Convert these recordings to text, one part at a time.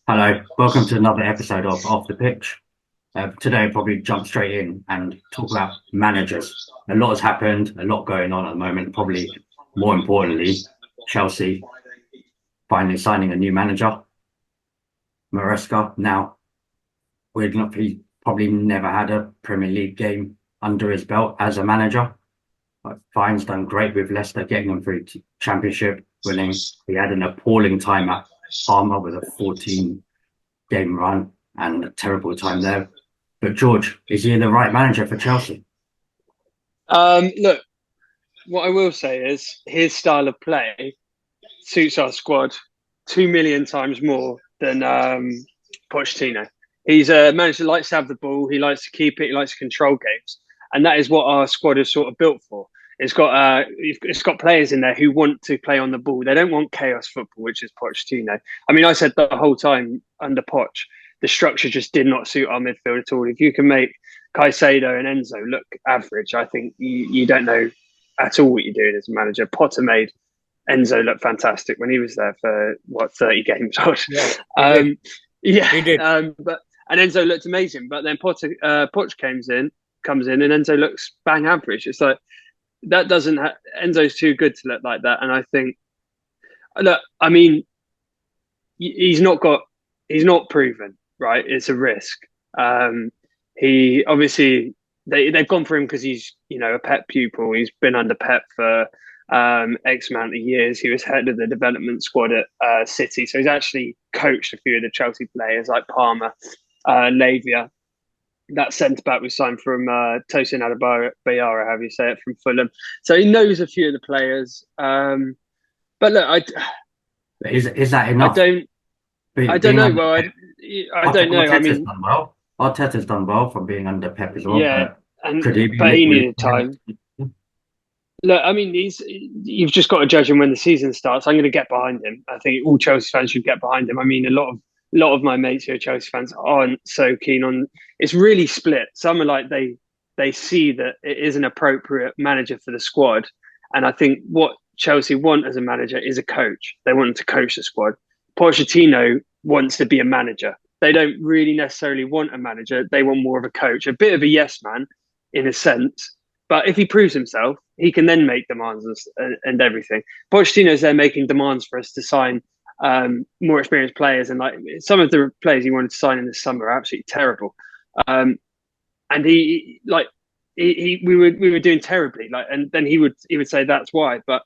Hello, welcome to another episode of Off the Pitch. Today, I'll probably jump straight in and talk about managers. A lot has happened, a lot going on at the moment. Probably more importantly, Chelsea finally signing a new manager, Maresca. Now, he probably never had a Premier League game under his belt as a manager. But Fine's done great with Leicester, getting them through to Championship, winning. He had an appalling time at Parma with a 14-game run and a terrible time there. But George, is he the right manager for Chelsea? Look, what I will say is his style of play suits our squad 2 million times more than Pochettino. He's a manager that likes to have the ball. He likes to keep it. He likes to control games, and that is what our squad is sort of built for. It's got players in there who want to play on the ball. They don't want chaos football, which is Pochettino. I mean, I said the whole time under Poch, the structure just did not suit our midfield at all. If you can make Caicedo and Enzo look average, I think you don't know at all what you're doing as a manager. Potter made Enzo looked fantastic when he was there for 30 games. Yeah, He did. but and Enzo looked amazing. But then Poch comes in, and Enzo looks bang average. It's like that doesn't. Enzo's too good to look like that. And I think, look, I mean, he's not proven, right? It's a risk. He obviously they've gone for him because he's a Pep pupil. He's been under Pep for X amount of years. He was head of the development squad at City, so he's actually coached a few of the Chelsea players like Palmer, Lavia. That centre back was signed from Tosin Adebayara, how you say it, from Fulham. So he knows a few of the players. But look, Is that I enough? I don't know. Well, I don't know. I Arteta's mean, done well. Arteta's done well from being under Pep as well. yeah, But could he be but he liquid? needed time. Look, I mean, you've just got to judge him when the season starts. I'm going to get behind him. I think all Chelsea fans should get behind him. I mean, a lot of my mates who are Chelsea fans aren't so keen on. It's really split. Some are like they see that it is an appropriate manager for the squad, and I think what Chelsea want as a manager is a coach. They want him to coach the squad. Pochettino wants to be a manager. They don't really necessarily want a manager. They want more of a coach, a bit of a yes man in a sense. But if he proves himself, he can then make demands and everything. Pochettino's there making demands for us to sign more experienced players, and like some of the players he wanted to sign in the summer are absolutely terrible. And we were doing terribly, like, and then he would say that's why. But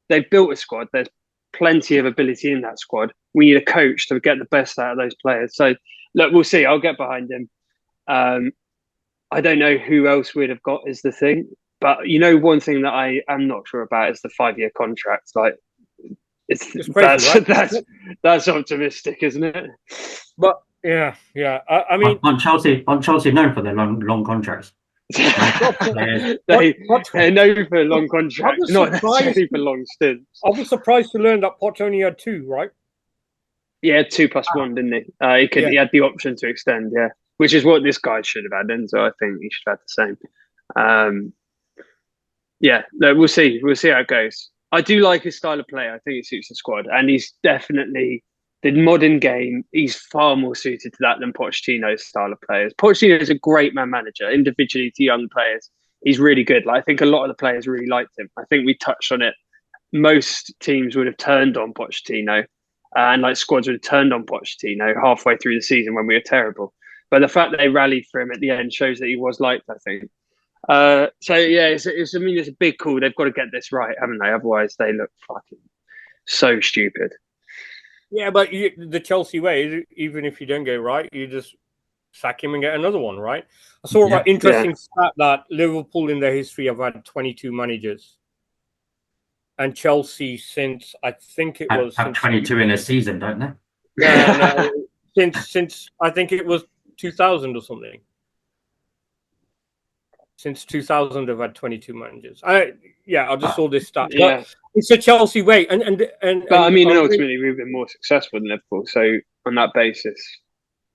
they've built a squad. There's plenty of ability in that squad. We need a coach to get the best out of those players. So look, we'll see. I'll get behind him. I don't know who else we'd have got is the thing. But one thing that I am not sure about is the 5-year contract. Like, It's crazy, right? that's optimistic, isn't it? But yeah. I mean, On Chelsea known for their long contracts. Players. They're known for long contracts, not surprised. necessarily for long stints. I was surprised to learn that Poch only had two, right? Yeah, 2+1, didn't he? He had the option to extend, yeah, which is what this guy should have had. And so I think he should have had the same. Yeah, no, we'll see. We'll see how it goes. I do like his style of play. I think it suits the squad, and he's definitely the modern game. He's far more suited to that than Pochettino's style of players. Pochettino is a great man manager, individually to young players. He's really good. Like, I think a lot of the players really liked him. I think we touched on it. Most teams would have turned on Pochettino, and like squads would have turned on Pochettino halfway through the season when we were terrible. But the fact that they rallied for him at the end shows that he was liked, I think. So yeah, I mean, it's a big call. They've got to get this right, haven't they? Otherwise, they look fucking so stupid. Yeah, but the Chelsea way is, even if you don't get it right, you just sack him and get another one, right? I saw an interesting stat that Liverpool in their history have had 22 managers. And Chelsea since, I think it was... Have 22 in a season, don't they? No. since I think it was 2000 or something. Since 2000, they've had 22 managers. I just saw this stat. Yeah. But it's a Chelsea way. But I mean, ultimately, we've been more successful than Liverpool. So on that basis,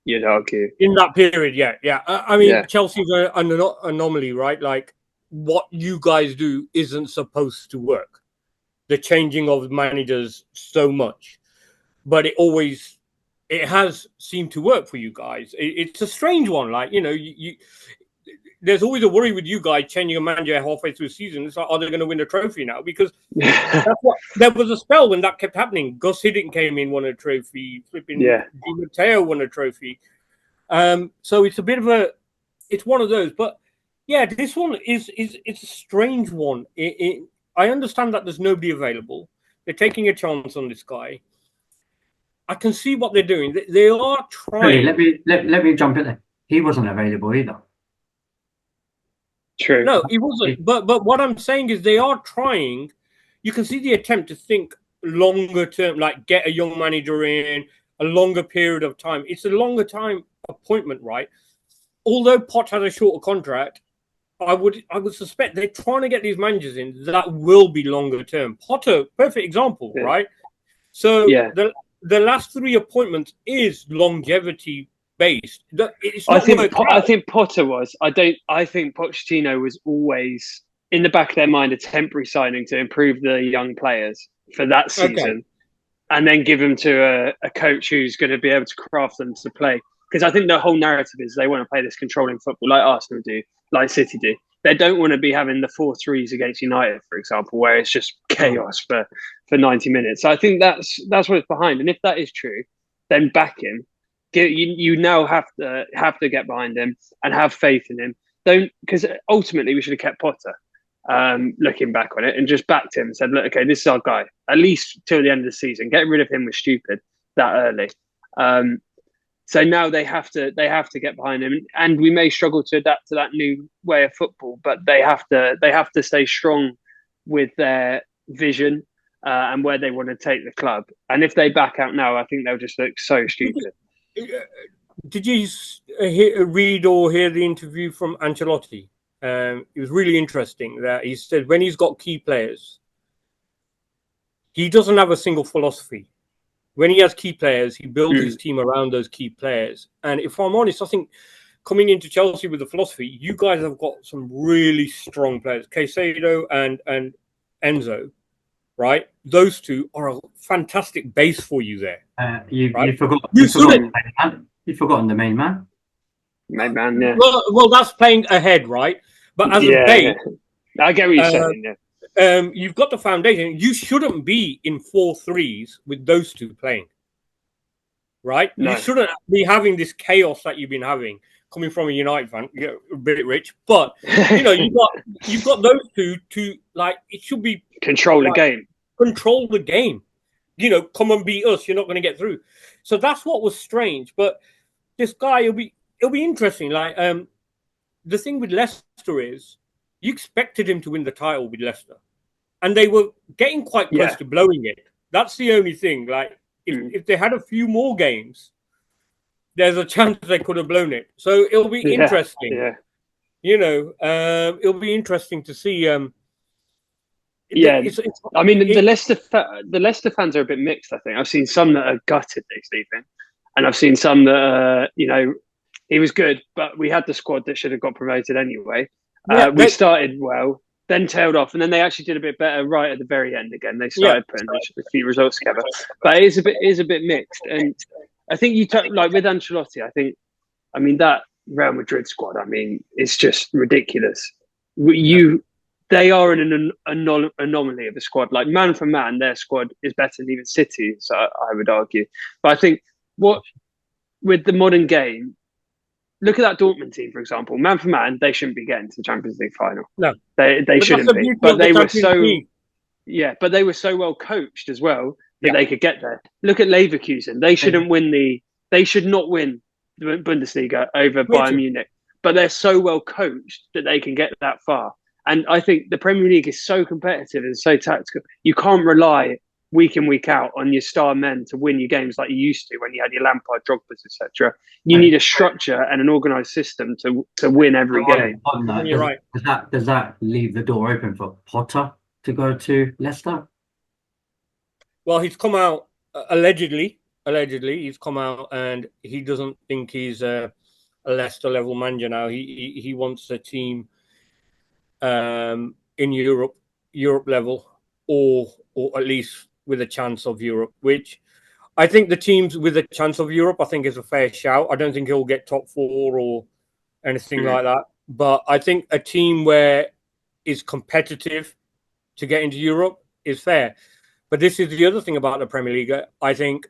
you'd argue. In that period, yeah. I mean, Chelsea's an anomaly, right? Like, what you guys do isn't supposed to work. The changing of managers so much. But it always it has seemed to work for you guys. It's a strange one. Like, you know, there's always a worry with you guys changing a manager halfway through the season. It's like, are they going to win a trophy now? Because there was a spell when that kept happening. Gus Hiddink came in, won a trophy. Flipping Di Matteo won a trophy. So it's a bit of it's one of those. But yeah, this one it's a strange one. I understand that there's nobody available. They're taking a chance on this guy. I can see what they're doing. They are trying. Let me jump in there. He wasn't available either. True. No, he wasn't. But what I'm saying is they are trying. You can see the attempt to think longer term, like get a young manager in a longer period of time. It's a longer time appointment, right? Although Poch has a shorter contract, I would suspect they're trying to get these managers in that will be longer term. Potter, perfect example, right? So the last 3 appointments is longevity based. I think Potter was. I think Pochettino was always in the back of their mind a temporary signing to improve the young players for that season, and then give them to a coach who's going to be able to craft them to play. Because I think the whole narrative is they want to play this controlling football like Arsenal do, like City do. They don't want to be having the 4-3s against United, for example, where it's just chaos for 90 minutes. So I think that's what it's behind. And if that is true, then back him. You now have to get behind him and have faith in him. Because ultimately we should have kept Potter. Looking back on it, and just backed him and said, "Look, okay, this is our guy. At least till the end of the season. Getting rid of him was stupid that early." So now they have to get behind him, and we may struggle to adapt to that new way of football, but they have to stay strong with their vision and where they want to take the club. And if they back out now, I think they'll just look so stupid. Did you read or hear the interview from Ancelotti? It was really interesting that he said when he's got key players, he doesn't have a single philosophy. When he has key players, he builds his team around those key players. And if I'm honest, I think coming into Chelsea with the philosophy, you guys have got some really strong players. Caicedo and Enzo, right? Those two are a fantastic base for you there. You've forgotten the main man. Main man, yeah. Well, that's playing ahead, right? But as a base, I get what you're saying. Yeah. You've got the foundation. You shouldn't be in 4-3s with those two playing, right? No. You shouldn't be having this chaos that you've been having. Coming from a United fan, you're a bit rich, but you know you've got those two to like. It should be control the game. Control the game. You know, come and beat us. You're not going to get through. So that's what was strange. But this guy, it'll be interesting. Like the thing with Leicester is you expected him to win the title with Leicester, and they were getting quite close to blowing it. That's the only thing. Like if they had a few more games, there's a chance they could have blown it. So it'll be interesting. Yeah. You know, it'll be interesting to see. I mean, the Leicester fans are a bit mixed. I think I've seen some that are gutted this evening, and I've seen some that he was good, but we had the squad that should have got promoted anyway. We started well, then tailed off, and then they actually did a bit better right at the very end again. They started putting a few results together, but it is a bit mixed. And I think like with Ancelotti, I mean that Real Madrid squad. I mean, it's just ridiculous. They are an anomaly of a squad. Like man for man, their squad is better than even City. So I would argue, but I think with the modern game. Look at that Dortmund team, for example. Man for man, they shouldn't be getting to the Champions League final. No, they shouldn't be. But they were but they were so well coached as well that they could get there. Look at Leverkusen. They should not win the Bundesliga over Bayern Munich, but they're so well coached that they can get that far. And I think the Premier League is so competitive and so tactical. You can't rely week in, week out on your star men to win your games like you used to when you had your Lampard, Drogba's, etc. You need a structure and an organised system to win every game. You're right. Does that leave the door open for Potter to go to Leicester? Well, he's come out allegedly. He's come out and he doesn't think he's a Leicester level manager now. He wants a team in Europe level, or at least with a chance of Europe, which I think the teams with a chance of Europe, I think, is a fair shout. I don't think he'll get top 4 or anything like that. But I think a team where is competitive to get into Europe is fair. But this is the other thing about the Premier League. I think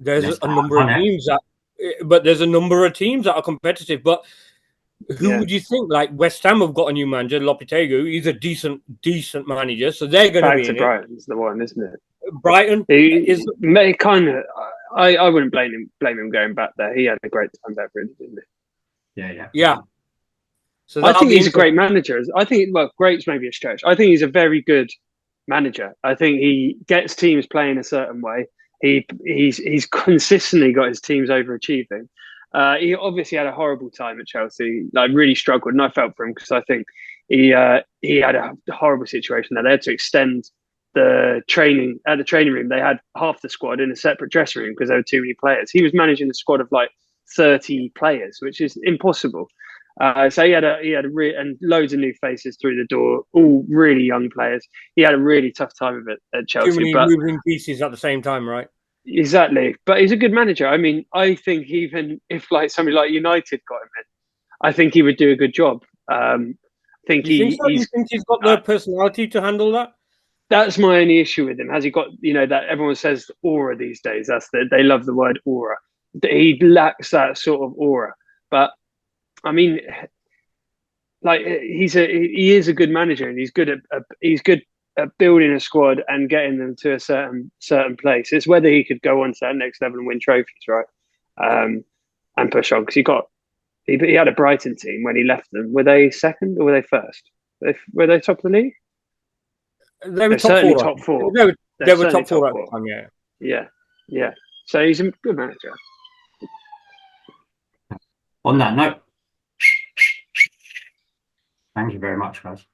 there's a number of teams that are competitive. But who would you think? Like West Ham have got a new manager, Lopetegui. He's a decent manager, so they're going to be in it. Brighton's the one, isn't it? Brighton is kind of. I wouldn't blame him going back there. He had a great time there, really, didn't he? Yeah. So I think he's a great manager. I think, well, great's maybe a stretch. I think he's a very good manager. I think he gets teams playing a certain way. He's consistently got his teams overachieving. He obviously had a horrible time at Chelsea. Like, really struggled, and I felt for him because I think he had a horrible situation there. They had to extend the training room. They had half the squad in a separate dressing room because there were too many players. He was managing a squad of like 30 players, which is impossible. So he had and loads of new faces through the door, all really young players. He had a really tough time of it at Chelsea. Too many moving pieces at the same time, right? Exactly, but he's a good manager. I mean, I think even if like somebody like United got him in, I think he would do a good job. You think he's got the personality to handle that? That's my only issue with him. Has he got, that everyone says aura these days? They love the word aura. He lacks that sort of aura. But I mean, like he is a good manager, and he's good at building a squad and getting them to a certain place. It's whether he could go on to that next level and win trophies, right? And push on, because he had a Brighton team when he left them. Were they second or were they first? Were they top of the league? They were top 4. They were top 4 at the time, yeah. So he's a good manager. On that note, thank you very much, guys.